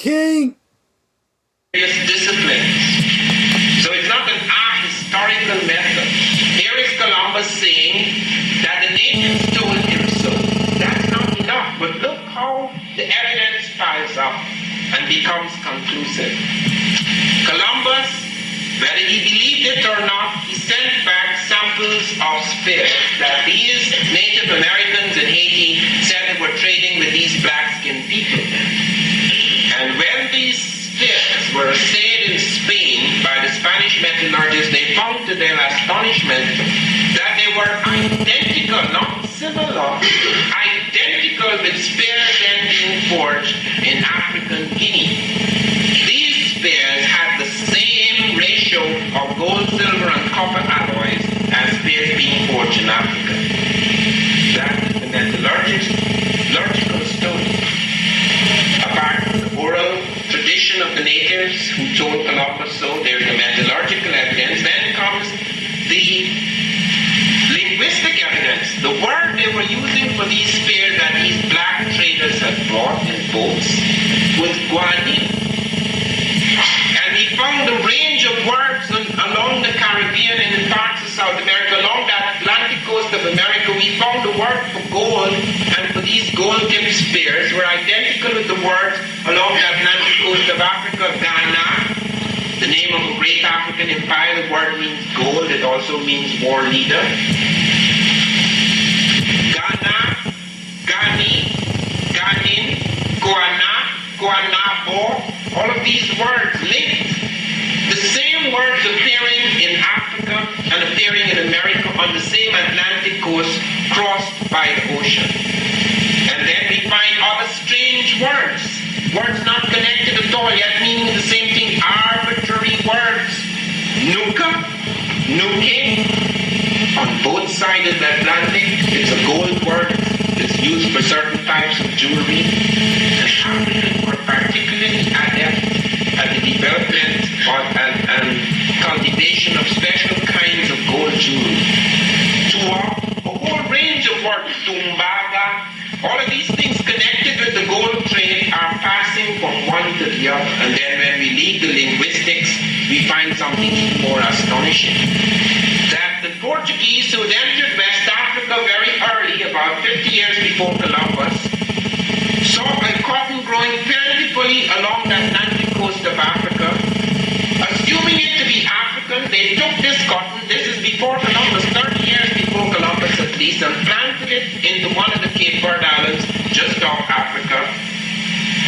King. Various disciplines. So it's not an ahistorical method. Here is Columbus saying that the natives told him so. That's not enough, but look how the evidence piles up and becomes conclusive. Columbus, whether he believed it or not, he sent back samples of spears that these Native Americans in Haiti said they were trading with these black-skinned people. And when these spears were assayed in Spain by the Spanish metallurgists, they found to their astonishment that they were identical, not similar, identical with spears then being forged in African Guinea. These spears had the same ratio of gold, silver, and copper alloys as spears being forged in Africa. That is the metallurgical story. Apart from the oral tradition of the natives who told Columbus so, there's the metallurgical evidence. Then comes the linguistic evidence. The word they were using for these spears that these black traders had brought in boats was guani. And he found a range of words along the Caribbean and in parts of South America, along that Atlantic coast of America. We found the word for gold, and for these gold-tipped spears were identical with the words along the Atlantic coast of Africa. Ghana, the name of a great African empire, the word means gold, it also means war leader. Ghana, Ghani, Ghanin, Guana, Guanabo, all of these words linked. The same words appearing in Africa and appearing in America on the same Atlantic coast crossed by the ocean. And then we find other strange words. Words not connected at all, yet meaning the same thing. Arbitrary words. Nuka, nuke. On both sides of the Atlantic, it's a gold word. It's used for certain types of jewelry. And Africans were particularly adept at the development and cultivation of special kinds of gold jewelry. A whole range of words. Tumbaga. All of these things connected with the gold trade are passing from one to the other. And then when we leave the linguistics, we find something even more astonishing. That the Portuguese who entered West Africa very early, about 50 years before Columbus, saw a cotton growing plentifully along the Atlantic coast of Africa. Assuming it to be African, they took this cotton, this is before Columbus, 30 years before Columbus at least, and planted it into one of the Cape Verde Islands just off Africa.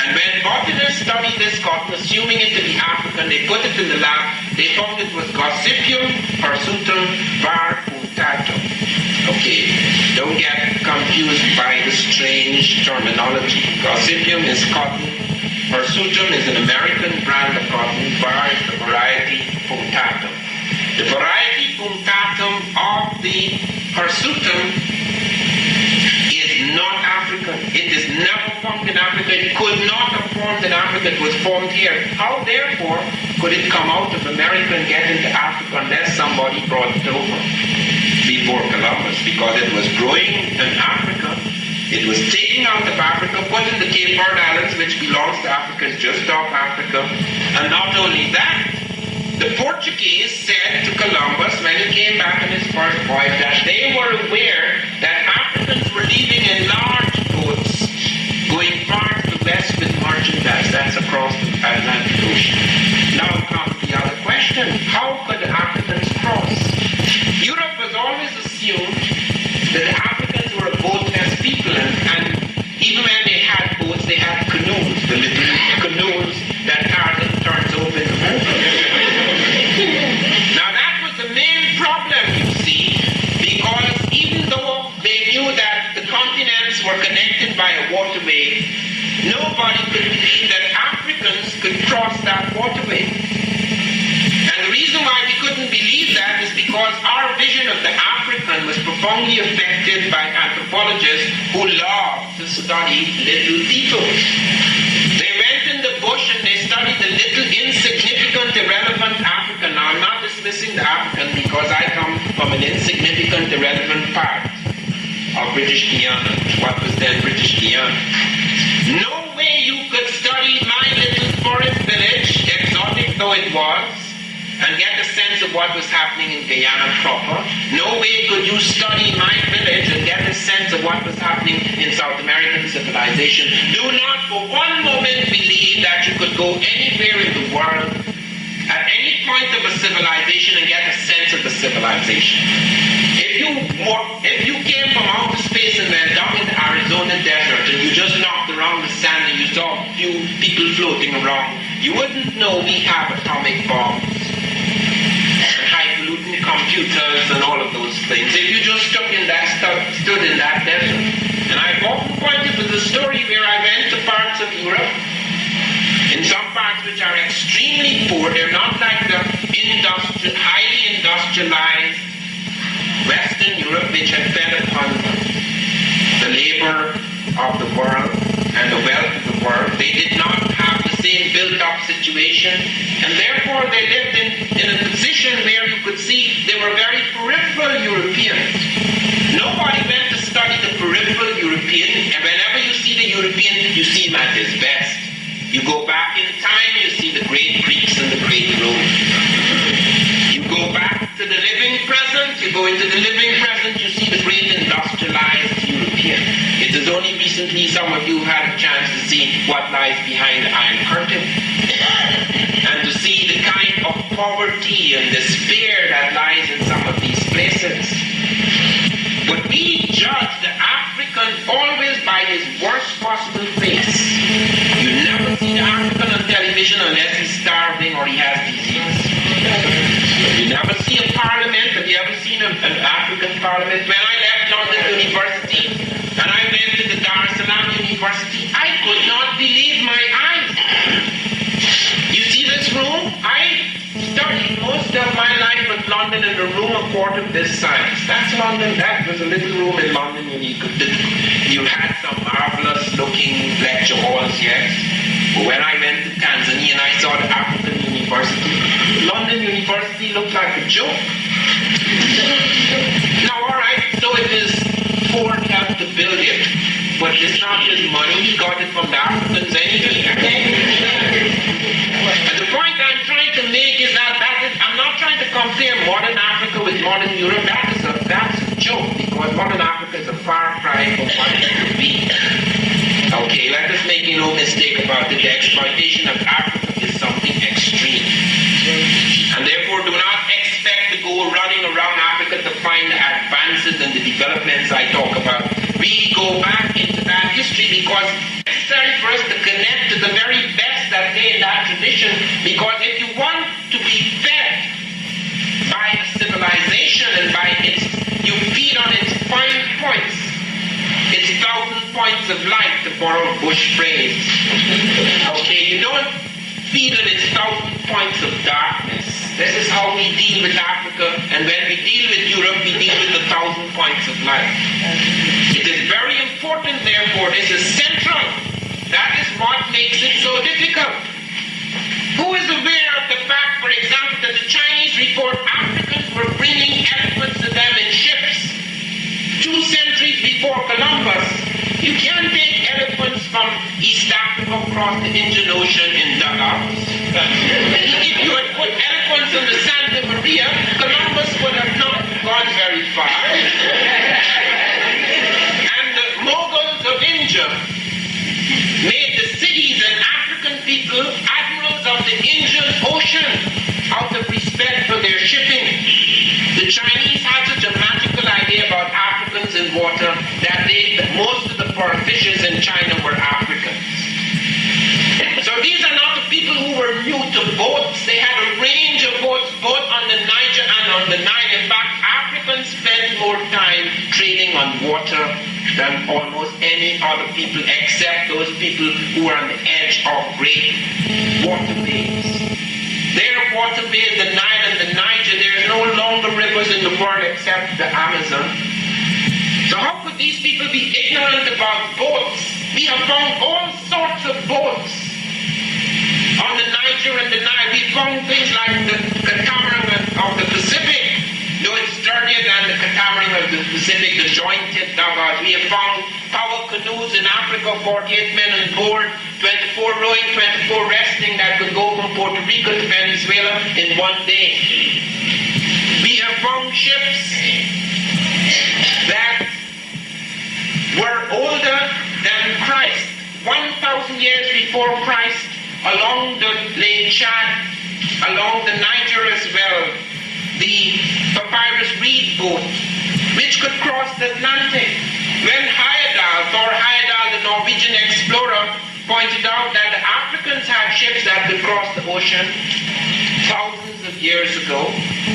And when botanists studied this cotton, assuming it to be African, they put it in the lab, they found it was Gossypium hirsutum var. Okay, don't get confused by the strange terminology. Gossypium is cotton, hirsutum is an American brand of cotton, var is the variety punctatum. The variety punctatum of the hirsutum is not African. It is never formed in Africa. It could not have formed in Africa. It was formed here. How, therefore, could it come out of America and get into Africa unless somebody brought it over before Columbus? Because it was growing in Africa. It was taken out of Africa, put in the Cape Verde Islands, which belongs to Africans just off Africa. And not only that, the Portuguese said to Columbus when he came back on his first voyage that they were aware that Africans were leaving in large boats going far to the west with merchandise. That's across the Atlantic Ocean. Now comes the other question. How could the Africans cross? Europe has always assumed that the Africans were a boatless people, and even when they had boats, they had canoes, the little canoes that Tarzan turns over in the movie. Now that was the main problem, you see, because even though they knew that the continents were connected by a waterway, nobody could believe that Africans could cross that waterway. And the reason why we couldn't believe that is because our vision of the African was profoundly affected by anthropologists who loved to study little people. They went in the bush and they studied the little insignificant, irrelevant African. Now I'm not dismissing the African because I come from an insignificant, irrelevant part of British Guiana, what was then British Guiana. No way you could study my little how it was and get a sense of what was happening in Guyana proper. No way could you study my village and get a sense of what was happening in South American civilization. Do not for one moment believe that you could go anywhere in the world at any point of a civilization and get a sense of the civilization. If you came from outer space and went down in the Arizona desert and you just knocked around the sand and you saw a few people floating around, you wouldn't know we have atomic bombs and highfalutin computers and all of those things. If you just stood in that desert. And I've often pointed to the story where I went to parts of Europe, in some parts which are extremely poor. They're not like the highly industrialized Western Europe, which had fed upon the labor of the world and the wealth of the world. They did not have the same built-up situation, and therefore they lived in a position where you could see they were very peripheral Europeans. Nobody went to study the peripheral European, and whenever you see the European, you see him at his best. You go back in time, you see the great Greeks and the great Romans. You go back to the living present, you go into the living present, you see the great industrialized European. It is only recently some of you had a chance to see what lies behind the Iron Curtain and to see the kind of poverty and despair that lies in some of these places. But we judge the African always by his worst possible face. You never see the African on television unless he's starving or he has disease. You never see a parliament. Have you ever seen an African parliament? When I left London University and I went to the Dar es Salaam University, I could not believe my eyes. You see this room? I studied most of my life in London in a room a quarter of this size. That's London. That was a little room in London. You had some marvelous looking lecture halls, yes. But when I went to Tanzania and I saw the African University, London University looked like a joke. Now, all right, so it is Ford helped to build it, but it's not his money. He got it from the Africans anyway. And the point I'm trying to make is that I'm not trying to compare modern Africa with modern Europe. That's a joke, because modern Africa is a far cry from what it could be. Okay, let us make no mistake about it. The exploitation of Africa is something extreme. And therefore do not expect to go running around Africa to find the advances and the developments I talk about. We go back into that history because it's necessary for us to connect to the very best that day in that tradition, because if you want to be fed by a civilization and by you feed on its fine points, its 1,000 points of light, to borrow a Bush phrase. Okay, you don't feed on its 1,000 points of darkness. This is how we deal with Africa, and when we deal with Europe, we deal with the 1,000 points of light. It is very important, therefore, this is central. That is what makes it so difficult. Who is aware of the fact, for example, that the Chinese report Africans were bringing elephants to them in ships 2 centuries before Columbus? You can't take elephants from East Africa across the Indian Ocean in dugouts. If you had put elephants in the Santa Maria, Columbus would have not gone very far. And the Mughals of India made the cities and African people admirals of the Indian Ocean out of respect for their shipping. The Chinese had such a magical idea about Africans in water that most of the pearl fishes in China were Africans. So these are not the people who were new to boats. They had a range of boats both on the Niger and on the Nile. In fact, Africans spent more time trading on water than almost any other people, except those people who are on the edge of great waterways. Their waterways, the Nile and the Niger, there is no longer rivers in the world except the Amazon. So how could these people be ignorant about boats? We have found all sorts of boats on the Niger and the Nile. We found things like the catamaran of the Pacific, though it's sturdier than the catamaran of the Pacific, the jointed dugouts. We have found power canoes in Africa, 48 men on board, 24 24 rowing, 24 resting that could go from Puerto Rico to Venezuela in one day. We have found ships that were older than Christ, 1,000 years before Christ, along the Lake Chad, along the Niger as well, the papyrus reed boat, which could cross the Atlantic. When Heyerdahl, the Norwegian explorer, pointed out that the Africans had ships that could cross the ocean thousands of years ago,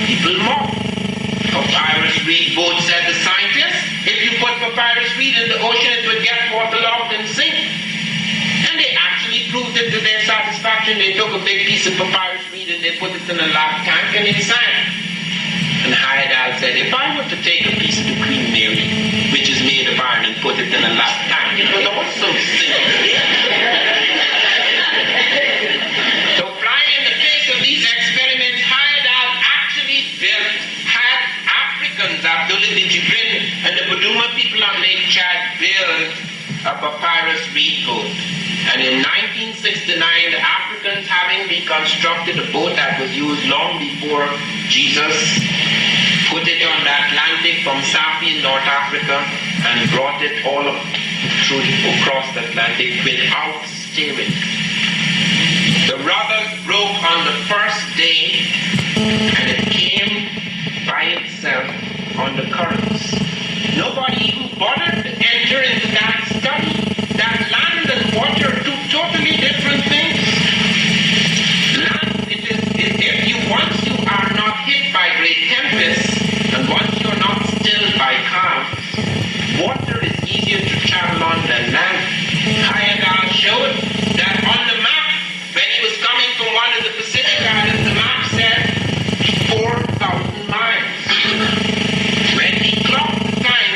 people mocked. Papyrus reed boat, said the scientists. If you put papyrus reed in the ocean, it would get waterlogged and sink. And they actually proved it to their satisfaction. They took a big piece of papyrus reed and they put it in a lap tank and it sank. And Heyerdahl said, if I were to take a piece of the Queen Mary, which is made of iron, and put it in a lap tank, it would also sink. So flying in the face of these experiments, Heyerdahl actually had Africans, Abdullah the Jibrin and the Buduma people on Lake Chad build a papyrus reed boat. And in 1969, the Africans, having reconstructed a boat that was used long before Jesus, put it on the Atlantic from Safi in North Africa and brought it all across the Atlantic without steering. The rudder broke on the first day and it came by itself on the currents. Nobody even bothered to enter into that study. That land and water are two totally different things. Land, once you are not hit by great tempests, and once you are not stilled by calms, water is easier to travel on than land. Heyerdahl showed that on the map, when he was coming from one of the Pacific Islands, the map said 4,000 miles. When he clocked the time,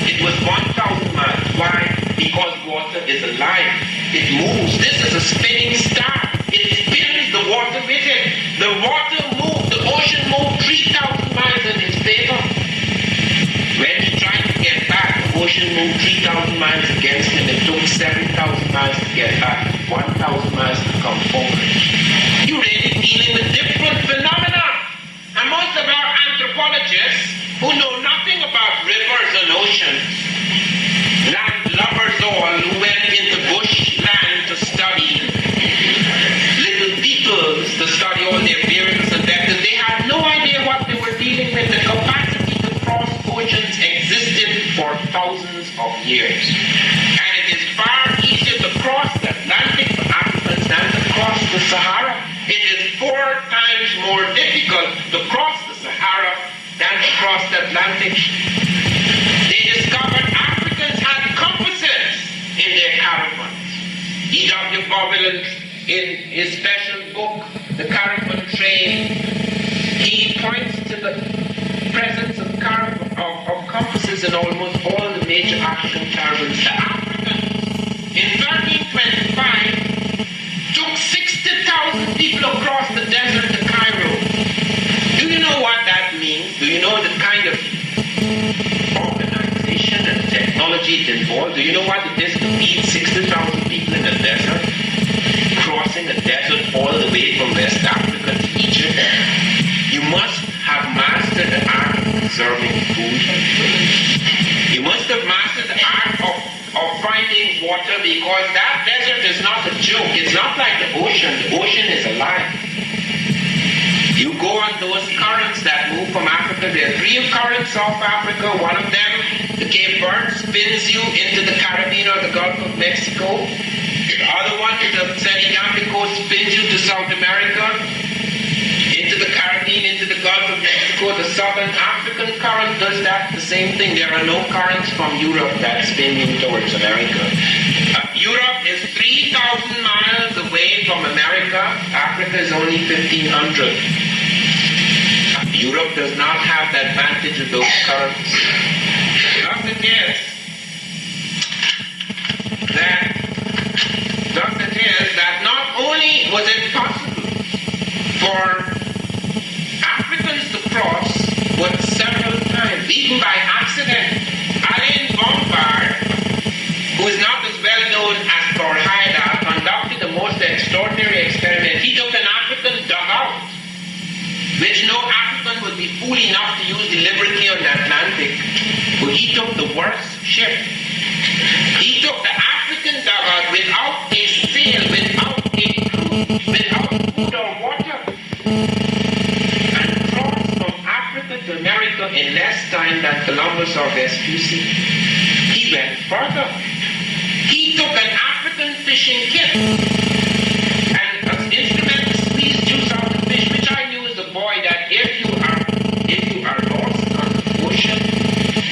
it was 1,000 miles. Why? Because water is alive. It moves. This is a spinning star. It spins the water with it. The water moved. The ocean moved 3,000 miles in his favor. When he tried to get back, the ocean moved 3,000 miles against him. It took 7,000 miles to get back, 1,000 miles to come forward. You're really dealing with different phenomena. And most of our anthropologists who know nothing about rivers and oceans, land lovers all who went into bush land to study little beetles, to study all their bearings and vectors, they had no idea what they were dealing with. The capacity to cross oceans existed for thousands of years. And it is far easier to cross the Atlantic for Africans than to cross the Sahara. It is 4 times more difficult to cross the Sahara than to cross the Atlantic. They discovered Africans had compasses in their caravans. E.W. Bovill, in his special book, The Caravan Train, he points to the presence of compasses in almost all the major African caravans. The Africans, in 1325, took 60,000 people across the desert to Cairo. Do you know what that means? Do you know the kind of organization and technology it involved? Do you know what it is to feed 60,000 people in the desert? Crossing the desert all the way from West Africa to Egypt. You must have mastered the art of preserving food. You must have mastered the art of finding water, because that desert is not a joke. It's not like the ocean. The ocean is alive. You go on those currents that move from Africa. There are 3 currents off Africa. One of them, the Cape Verde, spins you into the Caribbean or the Gulf of Mexico. The other one, the Senegambico, spins you to South America, into the Caribbean, into the Gulf of Mexico. The Southern African current does that, the same thing. There are no currents from Europe that spin you towards America. Europe is 3,000 miles away from America. Africa is only 1,500. Europe does not have the advantage of those currents. Thus it is that not only was it possible for Africans to cross, but several times, even by accident. Alain Bombard, who is not as well known as Thor Heyerdahl, conducted worst ship. He took the African dugout without a sail, without a crew, without food or water, and crossed from Africa to America in less time than Columbus or Vespucci. He went further. He took an African fishing kit and an instrument to squeeze juice out of fish, which I knew as a boy that if you are lost on the ocean,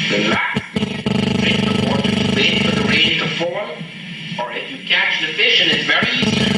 the last thing you do is drink the water to wait for the rain to fall, or if you catch the fish, and it's very easy